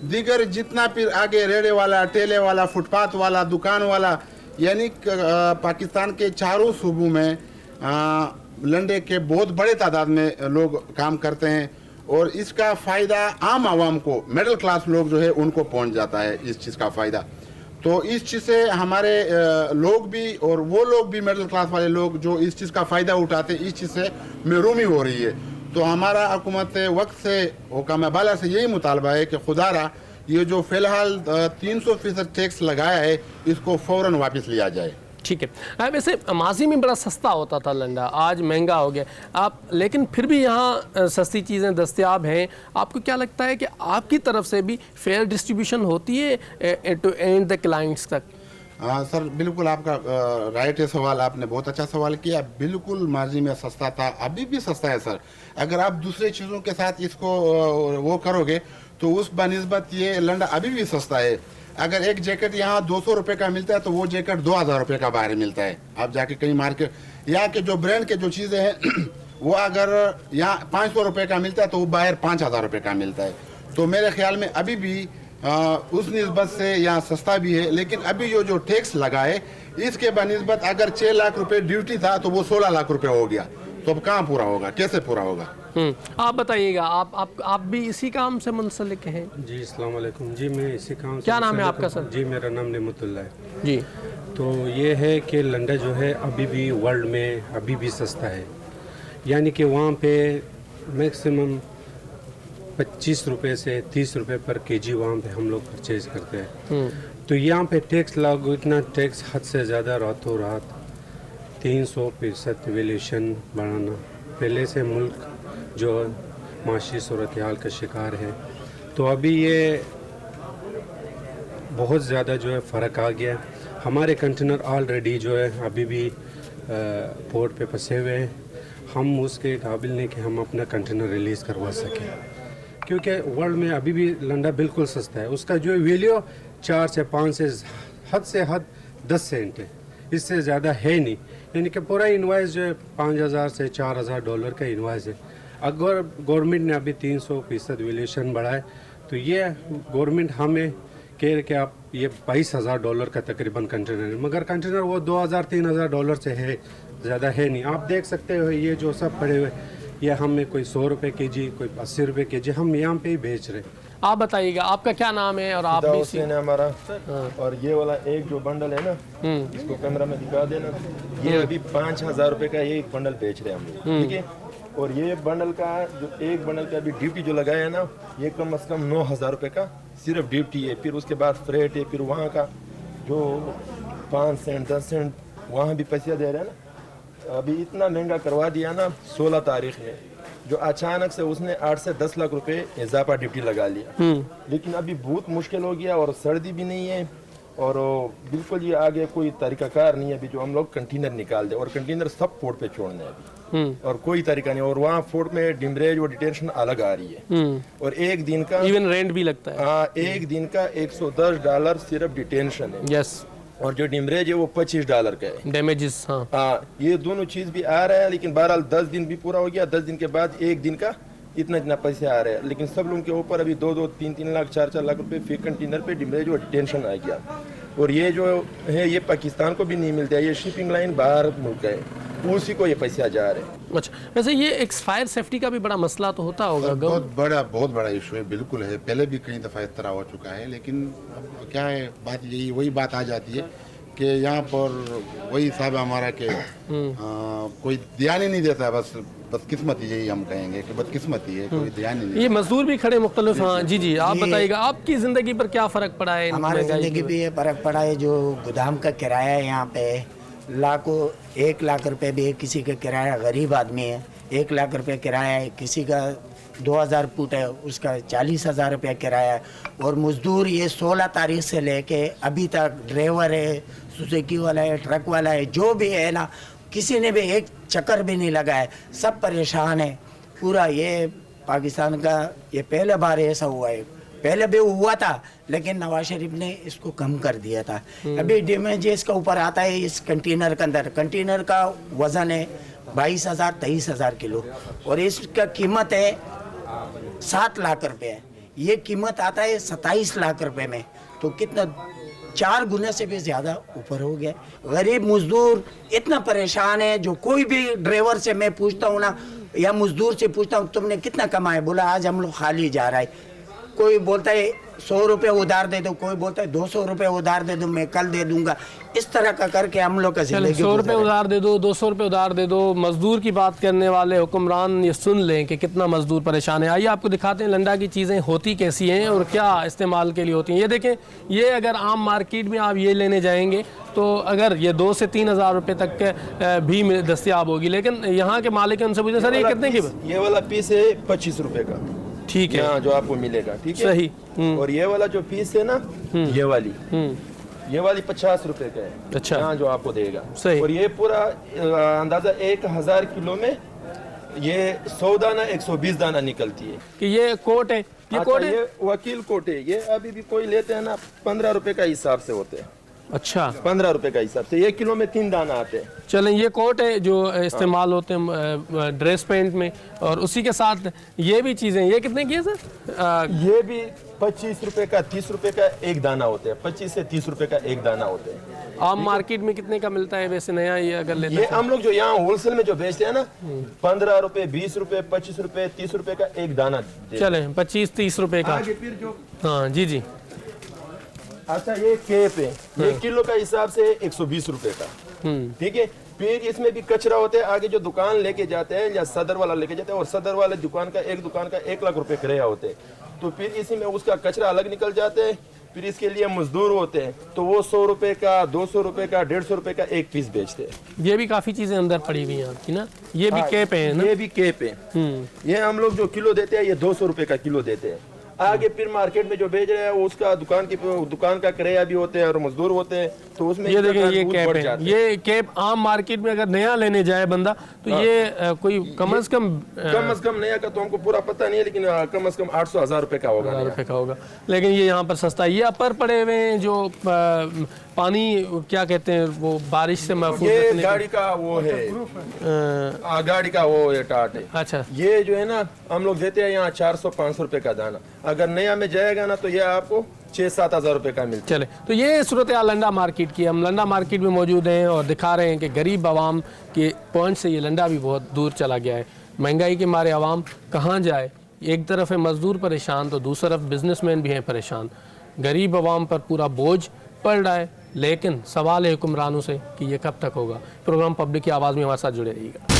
दीगर जितना फिर आगे रेड़े वाला, ठेले वाला, फुटपाथ वाला, दुकान वाला, यानी पाकिस्तान के चारों सूबों में लंडे के बहुत बड़े तादाद में लोग काम करते हैं और इसका फ़ायदा आम आवाम को, मिडिल क्लास लोग जो है उनको पहुँच जाता है इस चीज़ का फ़ायदा। तो इस चीज़ से हमारे लोग भी और वो लोग भी, मिडिल क्लास वाले लोग जो इस चीज़ का फ़ायदा उठाते हैं, इस चीज़ से महरूमी हो रही है। तो हमारा हुकूमत वक्त से, हुकामाबाला से यही मुतालबा है कि खुदारा ये जो फ़िलहाल 300% टैक्स लगाया है इसको फ़ौरन वापस लिया जाए। ठीक है। वैसे माजी में बड़ा सस्ता होता था लंडा, आज महंगा हो गया आप, लेकिन फिर भी यहाँ सस्ती चीज़ें दस्तयाब हैं। आपको क्या लगता है कि आपकी तरफ से भी फेयर डिस्ट्रीब्यूशन होती है टू एंड द क्लाइंट्स तक? सर बिल्कुल आपका राइट है सवाल, आपने बहुत अच्छा सवाल किया। बिल्कुल माजी में सस्ता था, अभी भी सस्ता है सर। अगर आप दूसरे चीज़ों के साथ इसको वो करोगे तो उस बनिस्बत ये लंडा अभी भी सस्ता है। अगर एक जैकेट यहाँ 200 रुपये का मिलता है तो वो जैकेट 2000 रुपये का बाहर मिलता है। आप जाके कहीं मार्केट, यहाँ के जो ब्रांड के जो चीज़ें हैं वो अगर यहाँ 500 रुपये का मिलता है तो वो बाहर 5000 रुपये का मिलता है। तो मेरे ख्याल में अभी भी उस निस्बत से यहाँ सस्ता भी है। लेकिन अभी जो टैक्स लगा है इसके बनिस्बत अगर 6 लाख रुपये ड्यूटी था तो वो 16 लाख रुपये हो गया, तो अब कहाँ पूरा होगा, कैसे पूरा होगा? आप बताइएगा, आप भी इसी काम से मुंसलिक हैं? जी अस्सलाम वालेकुम। जी मैं इसी काम से। क्या नाम है आपका सर? जी मेरा नाम नेमतुल्लाह है जी। तो ये है कि लंडा जो है अभी भी वर्ल्ड में अभी भी सस्ता है, यानी कि वहाँ पे मैक्सिमम 25 रुपये से 30 रुपये पर केजी वहाँ पे हम लोग परचेज करते हैं। तो यहाँ पे टैक्स लागू, इतना टैक्स हद से ज़्यादा, रातों रात 300% वैल्यूएशन बढ़ाना, पहले से मुल्क जो माशी सूरत हाल का शिकार है। तो अभी ये बहुत ज़्यादा जो है फ़र्क आ गया। हमारे कंटेनर ऑलरेडी जो है अभी भी पोर्ट पे फंसे हुए हैं। हम उसके काबिल नहीं कि हम अपना कंटेनर रिलीज़ करवा सकें, क्योंकि वर्ल्ड में अभी भी लंडा बिल्कुल सस्ता है। उसका जो वैल्यू 4 से 5 से हद 10 सेंट है, इससे ज़्यादा है नहीं। यानी कि पूरा इन्वाइस जो है $5000 से $4000 का इन्वाइस है। अगर गवर्नमेंट ने अभी 300% वैल्यूएशन बढ़ाए तो ये गवर्नमेंट हमें कह रहे कि आप ये $22,000 का तकरीबन कंटेनर है, मगर कंटेनर वो $2,000-3,000 से है, ज़्यादा है नहीं। आप देख सकते हो ये जो सब पड़े हुए, ये हमें कोई 100 रुपये केजी, कोई 80 रुपये केजी, हम यहाँ पे ही बेच रहे। आप बताइएगा आपका क्या नाम है और आप भी हुसैन है हमारा। और ये वाला एक जो बंडल है ना, इसको कैमरा में दिखा देना, ये अभी 5,000 रुपये का ये एक बंडल बेच रहे हैं हम लोग, ठीक है। और ये बंडल का जो एक बंडल का अभी ड्यूटी जो लगाया है ना, ये कम से कम 9,000 रुपये का सिर्फ ड्यूटी है। फिर उसके बाद फ्रेट है, फिर वहाँ का जो 5 सेंट 10 सेंट वहाँ भी पैसे दे रहे हैं ना। अभी इतना महंगा करवा दिया ना 16 तारीख में, जो अचानक से उसने 8 से 10 लाख रुपए इजाफा ड्यूटी लगा लिया। लेकिन अभी बहुत मुश्किल हो गया और सर्दी भी नहीं है और बिल्कुल ये आगे कोई तरीकाकार नहीं है अभी जो हम लोग कंटेनर निकाल दे। और कंटेनर सब पोर्ट पे छोड़ने हैं अभी, और कोई तरीका नहीं। और वहाँ पोर्ट में डिमरेज और डिटेंशन अलग आ रही है, और एक दिन का इवन रेंट भी लगता है। हाँ, एक दिन का $110 सिर्फ डिटेंशन है। यस। और जो डिमरेज है वो $25 का है। डैमेजेस। हाँ, ये दोनों चीज भी आ रहा है। लेकिन बहरहाल 10 दिन भी पूरा हो गया, 10 दिन के बाद एक दिन का इतना पैसे आ रहे हैं। लेकिन सब लोगों के ऊपर अभी 2-2, 3-3 लाख, 4-4 लाख रुपए फी कंटेनर पे डिमरेज और डिटेंशन आ गया। और ये जो है ये पाकिस्तान को भी नहीं मिलता है, ये शिपिंग लाइन बाहर मुल्क है, उसी को ये पैसे जा रहे हैं। अच्छा, वैसे ये एक फायर सेफ्टी का भी बड़ा मसला तो होता होगा। बहुत बड़ा इशू है, बिल्कुल है। पहले भी कई दफ़ा इस तरह हो चुका है, लेकिन अब क्या है, बात यही वही बात आ जाती है कि यहाँ पर वही साहब हमारा के कोई ध्यान ही नहीं देता। बस किस्मती, यही हम कहेंगे कि बदकिस्मती है, कोई ध्यान ही नहीं। ये मजदूर भी खड़े मुख्तलिफ। हाँ जी जी, आप बताइएगा आपकी ज़िंदगी पर क्या फ़र्क पड़ा है? हमारी ज़िंदगी पे ये फ़र्क पड़ा है, जो गोदाम का किराया है यहाँ पे लाखों, 1 लाख रुपए भी किसी का किराया, गरीब आदमी है 1 लाख रुपए किराया है, किसी का 2000 फुट है उसका 40,000 रुपया किराया है। और मजदूर ये 16 तारीख से लेके अभी तक ड्राइवर है, सुजुकी वाला है, ट्रक वाला है, जो भी है ना, किसी ने भी एक चक्कर भी नहीं लगाया, सब परेशान है पूरा। ये पाकिस्तान का ये पहले बार ऐसा हुआ है, पहले भी हुआ था लेकिन नवाज शरीफ ने इसको कम कर दिया था। अभी डैमेजेस का ऊपर आता है इस कंटेनर के अंदर। कंटेनर का वज़न है 22,000-23,000 किलो और इसका कीमत है 7 लाख रुपए। ये कीमत आता है 27 लाख रुपए में, तो कितना 4 गुना से भी ज़्यादा ऊपर हो गया। गरीब मजदूर इतना परेशान है, जो कोई भी ड्राइवर से मैं पूछता हूँ ना, या मजदूर से पूछता हूँ तुमने कितना कमाया, बोला आज हम लोग खाली जा रहा है। कोई बोलता है 100 रुपये उधार दे दो, कोई बोलता है 200 रुपये उधार दे दो, मैं कल दे दूंगा। इस तरह का करके हम लोग का जिंदगी 100 रुपये उधार दे दो, 200 रुपये उधार दे दो। मजदूर की बात करने वाले हुक्मरान ये सुन लें कि कितना मजदूर परेशान है। आइए आपको दिखाते हैं लंडा की चीज़ें होती कैसी हैं और क्या इस्तेमाल के लिए होती हैं। ये देखें, ये अगर आम मार्केट में आप ये लेने जाएंगे तो अगर ये 2 से 3,000 रुपये तक के भी दस्तियाब होगी, लेकिन यहाँ के मालिक उनसे पूछे सर ये कितने की? ये वाला पीस है 25 रुपये का, ठीक है, जो आपको मिलेगा, ठीक है, सही। और ये वाला जो पीस है ना, ये वाली 50 रुपए का है। अच्छा, यहाँ जो आपको देगा सही। और ये पूरा अंदाजा 1000 किलो में ये 100 दाना 120 दाना निकलती है। कि ये कोट है, ये कोट है, ये वकील कोट है। ये अभी भी कोई लेते हैं ना 15 रुपए का हिसाब से होते हैं। अच्छा, 15 रुपए का हिसाब से 1 किलो में 3 दाना आते हैं। चलें, ये कोट है जो इस्तेमाल होते हैं ड्रेस पेंट में, और उसी के साथ ये भी चीज़ें, ये कितने की है सर? ये भी 25 रुपए का 30 रुपए का एक दाना होते हैं, 25 से 30 रुपए का एक दाना होते हैं। आम मार्केट में कितने का मिलता है वैसे नया ये अगर लेते हैं? ये हम लोग जो यहाँ होलसेल में जो बेचते हैं ना, 15 रुपए, 20 रुपए, 25 रुपए, 30 रुपए का एक दाना। चले 25-30 रुपए का। फिर जो हाँ जी जी। अच्छा, ये केप है, ये किलो का हिसाब से 120 रुपए का, ठीक है। फिर इसमें भी कचरा होता है, आगे जो दुकान लेके जाते हैं या सदर वाला लेके जाते हैं, और सदर वाले दुकान का 1 लाख रुपए किराया होते हैं, तो फिर इसी में उसका कचरा अलग निकल जाते हैं। फिर इसके लिए मजदूर होते हैं, तो वो 100 रुपए का, 200 रुपए का, 150 रुपए का एक पीस बेचते हैं। ये भी काफी चीजें अंदर पड़ी हुई हैं आपकी ना, ये भी केप है ना? ये भी केप है। ये हम लोग जो किलो देते हैं ये 200 रुपए का किलो देते हैं। आगे फिर मार्केट में जो बेच रहे हैं वो उसका दुकान का किराया भी होते हैं और मजदूर होते हैं, तो उसमें ये देखें ये कैप है, ये कैप आम मार्केट में अगर नया लेने जाए बंदा तो ये कोई कम से कम नया का तो हमको पूरा पता नहीं है, लेकिन कम से कम 800-1000 रुपए का होगा, 1000 रुपए का होगा। लेकिन ये यहाँ पर सस्ता है। ये अपर पड़े हुए हैं जो पानी क्या कहते हैं वो बारिश से महफूज ये रखने गाड़ी का वो है, गाड़ी का वो है टाट है। अच्छा, ये जो है ना हम लोग देते हैं यहाँ 400-500 रुपए का दाना, अगर नया में जाएगा ना तो ये आपको 6-7 हज़ार रुपए का मिलता है। चले, तो ये सूरत हाल लंडा मार्केट की। हम लंडा मार्केट में मौजूद हैं और दिखा रहे हैं कि गरीब आवाम के पहुँच से ये लंडा भी बहुत दूर चला गया है। महंगाई के मारे आवाम कहाँ जाए, एक तरफ है मजदूर परेशान तो दूसरी तरफ बिजनेसमैन भी हैं परेशान। गरीब आवाम पर पूरा बोझ पड़ रहा है, लेकिन सवाल है हुक्मरानों से कि ये कब तक होगा। प्रोग्राम पब्लिक की आवाज़ में हमारे साथ जुड़े रहिएगा।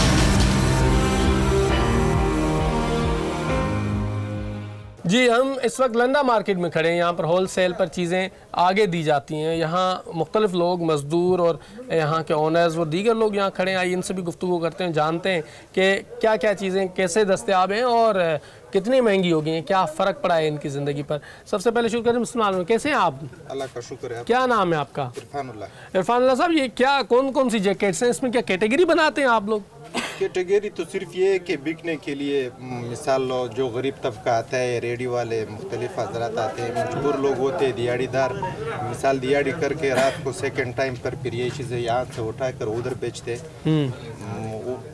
जी, हम इस वक्त लंडा मार्केट में खड़े हैं। यहाँ पर होल सेल पर चीज़ें आगे दी जाती हैं। यहाँ मुख्तलिफ लोग, मज़दूर और यहाँ के ओनर्स और दीगर लोग यहाँ खड़े हैं। आइए इनसे भी गुफ्तगू करते हैं, जानते हैं कि क्या क्या चीज़ें कैसे दस्तयाब हैं और कितनी महंगी हो गई हैं, क्या फ़र्क पड़ा है इनकी ज़िंदगी पर। सबसे पहले शुरू करें मुस्लिम, कैसे हैं आप? अल्लाह का शुक्र है। क्या नाम है आपका? इरफानुल्लाह साहब, ये क्या कौन कौन सी जैकेट्स हैं, इसमें क्या कैटेगरी बनाते हैं आप लोग? कैटेगरी तो सिर्फ ये है कि बिकने के लिए, मिसाल लो जो गरीब तबका आता है, रेडी वाले मुख्तलिफ हजरात आते हैं, मजबूर लोग होते हैं, दिहाड़ीदार, मिसाल दिहाड़ी करके रात को सेकंड टाइम पर फिर ये चीज़ें यहाँ से उठा कर उधर बेचते।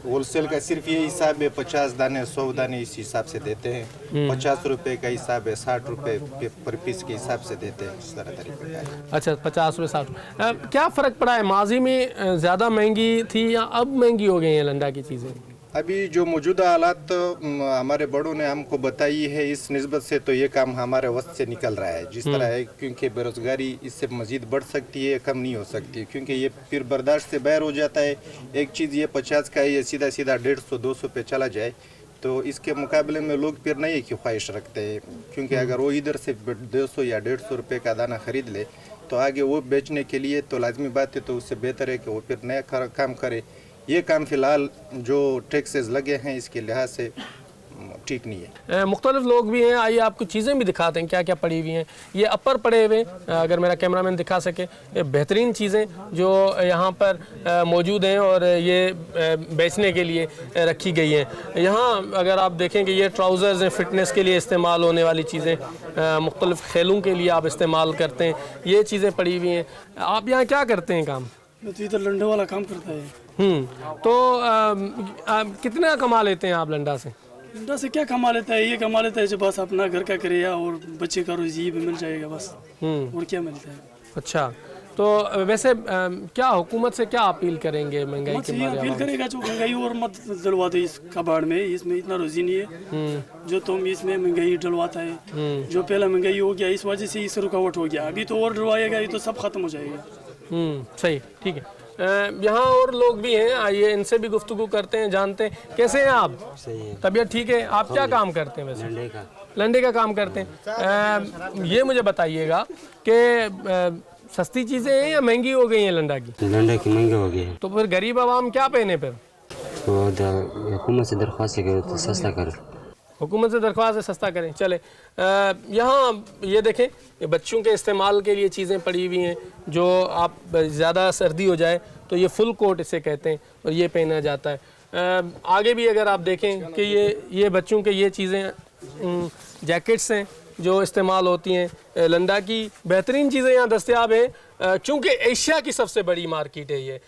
होलसेल का सिर्फ ये हिसाब है, 50 दाने 100 दाने इस हिसाब से देते हैं। 50 रुपए का हिसाब है, 60 रुपए पर पीस के हिसाब से देते हैं, इस तरह तरीके का। अच्छा, 50 रुपये 60। क्या फ़र्क पड़ा है, माजी में ज़्यादा महंगी थी या अब महंगी हो गई हैं लंडा की चीज़ें? अभी जो मौजूदा हालात हमारे बड़ों ने हमको बताई है, इस निस्बत से तो ये काम हमारे वस्त से निकल रहा है जिस तरह है, क्योंकि बेरोज़गारी इससे मज़ीद बढ़ सकती है, कम नहीं हो सकती, क्योंकि ये फिर बर्दाश्त से बाहर हो जाता है। एक चीज़ ये 50 का ये सीधा 150-200 पे चला जाए तो इसके मुकाबले में लोग फिर नए की ख्वाहिश रखते हैं, क्योंकि अगर वो इधर से 200 या 150 रुपये का दाना ख़रीद ले तो आगे वो बेचने के लिए तो लाजमी बात है, तो उससे बेहतर है कि वो फिर नया काम करे। ये काम फ़िलहाल जो टैक्सेस लगे हैं इसके लिहाज से ठीक नहीं है। मुख्तलिफ लोग भी हैं, आइए आपको चीज़ें भी दिखाते हैं क्या क्या पड़ी हुई हैं। ये अपर पड़े हुए, अगर मेरा कैमरामैन दिखा सके, ये बेहतरीन चीज़ें जो यहाँ पर मौजूद हैं और ये बेचने के लिए रखी गई हैं। यहाँ अगर आप देखें कि ये ट्राउज़र्स हैं, फ़िटनेस के लिए इस्तेमाल होने वाली चीज़ें, मुख्तलिफ खेलों के लिए आप इस्तेमाल करते हैं, ये चीज़ें पड़ी हुई हैं। आप यहाँ क्या करते हैं काम? तो इधर लंडे वाला काम करता है। तो कितना कमा लेते हैं आप लंडा से? लंडा से क्या कमा लेता है, ये कमा लेता है जो बस अपना घर का किराया और बच्चे का रोजी भी मिल जाएगा बस, और क्या मिलता है। अच्छा, तो वैसे क्या हुकूमत से क्या अपील करेंगे महंगाई के बारे में? अपील करेगा जो महंगाई और मत डलवा दो इस कबाड़ में, इसमें इतना रोजी नहीं है जो तुम इसमें महंगाई डलवाता है। जो पहला महंगाई हो गया इस वजह से इस रुकावट हो गया, अभी तो और डलवाएगा ये तो सब खत्म हो जाएगा। सही, ठीक है। यहाँ और लोग भी हैं, आइए इनसे भी गुफ्तगू करते हैं, जानते हैं कैसे हैं आप? सही है। तबीयत ठीक है? आप क्या काम करते हैं वैसे? लंडे का काम करते हैं। ये मुझे बताइएगा कि सस्ती चीज़ें हैं या महंगी हो गई हैं लंडा की? लंडा की महंगी हो गई है। तो फिर गरीब आवाम क्या पहने फिर? हुकूमत से दरख्वास्त करो तो सस्ता करो, हुकूमत से दरख्वास्त है सस्ता करें। चले, यहाँ ये देखें, ये बच्चों के इस्तेमाल के लिए चीज़ें पड़ी हुई हैं, जो आप ज़्यादा सर्दी हो जाए तो ये फुल कोट इसे कहते हैं और ये पहना जाता है। आगे भी अगर आप देखें कि ये बच्चों के ये चीज़ें जैकेट्स हैं जो इस्तेमाल होती हैं। लंडा की बेहतरीन चीज़ें यहाँ दस्तयाब हैं, चूँकि एशिया की सबसे बड़ी मार्केट है ये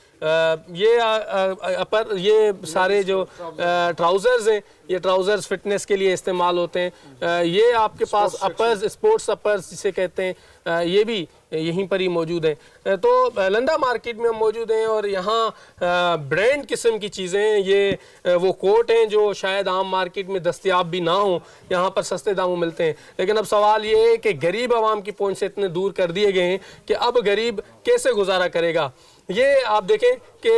सारे जो ट्राउज़र्स हैं, ये ट्राउज़र्स फिटनेस के लिए इस्तेमाल होते हैं। ये आपके पास अपर्स, स्पोर्ट्स अपर्स जिसे कहते हैं, ये भी यहीं पर ही मौजूद हैं। तो लंडा मार्केट में हम मौजूद हैं और यहाँ ब्रांड किस्म की चीज़ें, ये वो कोट हैं जो शायद आम मार्केट में दस्तयाब भी ना हो, यहाँ पर सस्ते दामों मिलते हैं। लेकिन अब सवाल ये है कि गरीब आवाम की पहुँच से इतने दूर कर दिए गए हैं कि अब गरीब कैसे गुजारा करेगा। ये आप देखें कि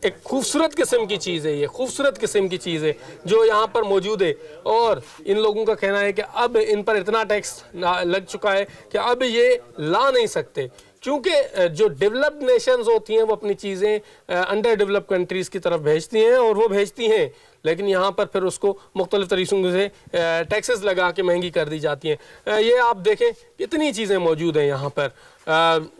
एक खूबसूरत किस्म की चीज़ है, ये खूबसूरत किस्म की चीज़ है जो यहाँ पर मौजूद है और इन लोगों का कहना है कि अब इन पर इतना टैक्स लग चुका है कि अब ये ला नहीं सकते, चूँकि जो डेवलप्ड नेशंस होती हैं वो अपनी चीज़ें अंडर डेवलप्ड कंट्रीज़ की तरफ भेजती हैं, और वो भेजती हैं लेकिन यहाँ पर फिर उसको मुख्तलिफ तरीक़ों से टैक्सेस लगा के महंगी कर दी जाती हैं। ये आप देखें कितनी चीज़ें मौजूद हैं यहाँ पर।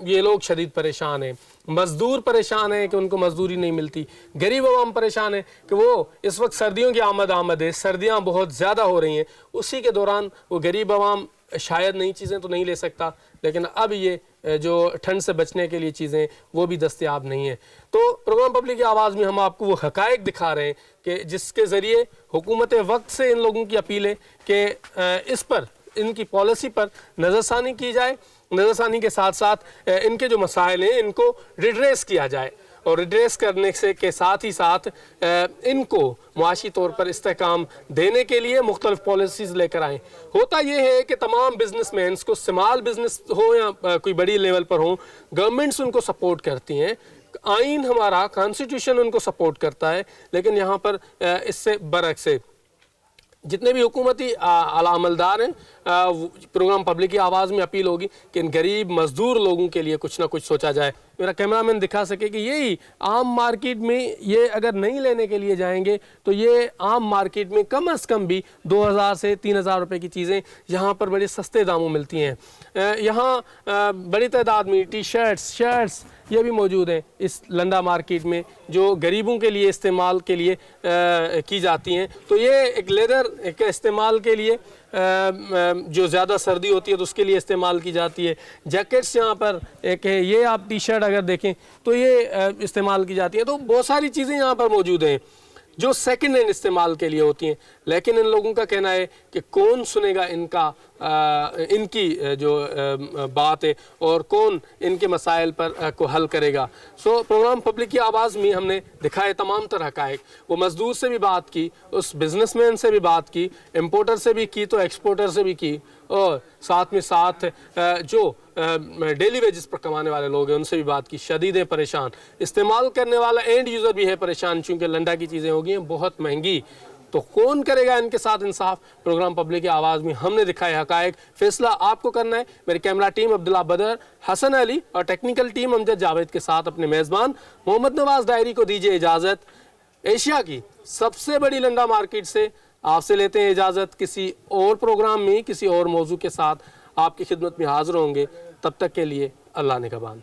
ये लोग शदीद परेशान हैं, मज़दूर परेशान हैं कि उनको मजदूरी नहीं मिलती, गरीब आवाम परेशान है कि वो इस वक्त सर्दियों की आमद है, सर्दियाँ बहुत ज़्यादा हो रही हैं, उसी के दौरान वो गरीब आवाम शायद नई चीज़ें तो नहीं ले सकता, लेकिन अब ये जो ठंड से बचने के लिए चीज़ें वो भी दस्तयाब नहीं है। तो प्रोग्राम पब्लिक की आवाज़ में हम आपको वो हक़ाइक़ दिखा रहे हैं कि जिसके ज़रिए हुकूमत वक्त से इन लोगों की अपील है कि इस पर, इनकी पॉलिसी पर नज़रसानी की जाए, नज़रसानी के साथ साथ इनके जो मसाइल हैं इनको रिड्रेस किया जाए, और रिड्रेस करने से के साथ ही साथ इनको मुआशी तौर पर इस्तेहकाम देने के लिए मुख्तलिफ पॉलिसीज़ लेकर आएँ। होता यह है कि तमाम बिजनेसमैन्स को, स्मॉल बिजनेस हो या कोई बड़ी लेवल पर हो, गवर्नमेंट्स उनको सपोर्ट करती हैं, आइन हमारा कॉन्स्टिट्यूशन उनको सपोर्ट करता है, लेकिन यहाँ पर इससे बरअक्स है। जितने भी हुकूमती आला अमलदार हैं, प्रोग्राम पब्लिक की आवाज़ में अपील होगी कि इन गरीब मज़दूर लोगों के लिए कुछ ना कुछ सोचा जाए। मेरा कैमरामैन दिखा सके कि यही आम मार्केट में ये अगर नहीं लेने के लिए जाएंगे तो ये आम मार्केट में कम अज़ कम भी 2000 से 3000 रुपए की चीज़ें यहाँ पर बड़े सस्ते दामों मिलती हैं। यहाँ बड़ी तादाद में टी शर्ट्स ये भी मौजूद हैं इस लंडा मार्केट में, जो गरीबों के लिए इस्तेमाल के लिए की जाती हैं। तो ये एक लेदर के इस्तेमाल के लिए जो ज़्यादा सर्दी होती है तो उसके लिए इस्तेमाल की जाती है। जैकेट्स यहाँ पर एक है, ये आप टी शर्ट अगर देखें तो ये इस्तेमाल की जाती है। तो बहुत सारी चीज़ें यहाँ पर मौजूद हैं जो सेकंड हैंड इस्तेमाल के लिए होती हैं, लेकिन इन लोगों का कहना है कि कौन सुनेगा इनकी जो बात है और कौन इनके मसाइल पर को हल करेगा। सो प्रोग्राम पब्लिक की आवाज़ में हमने दिखाए तमाम तरह का एक, वो मज़दूर से भी बात की, उस बिजनेसमैन से भी बात की, इम्पोर्टर से भी की तो एक्सपोर्टर से भी की, और साथ में साथ जो डेली वेजेस पर कमाने वाले लोग हैं उनसे भी बात की। शदीद परेशान, इस्तेमाल करने वाला एंड यूज़र भी है परेशान, चूँकि लंडा की चीज़ें हो गई हैं बहुत महंगी। तो कौन करेगा इनके साथ इंसाफ? प्रोग्राम पब्लिक की आवाज़ में हमने दिखाए हक़ाइक़, फैसला आपको करना है। मेरी कैमरा टीम अब्दुल्ला बदर, हसन अली और टेक्निकल टीम अमजद जावेद के साथ अपने मेज़बान मोहम्मद नवाज़ डायरी को दीजिए इजाज़त। एशिया की सबसे बड़ी लंडा मार्केट से आपसे लेते हैं इजाज़त। किसी और प्रोग्राम में किसी और मौजू के साथ आपकी खिदमत में हाज़िर होंगे, तब तक के लिए अल्लाह निगहबान।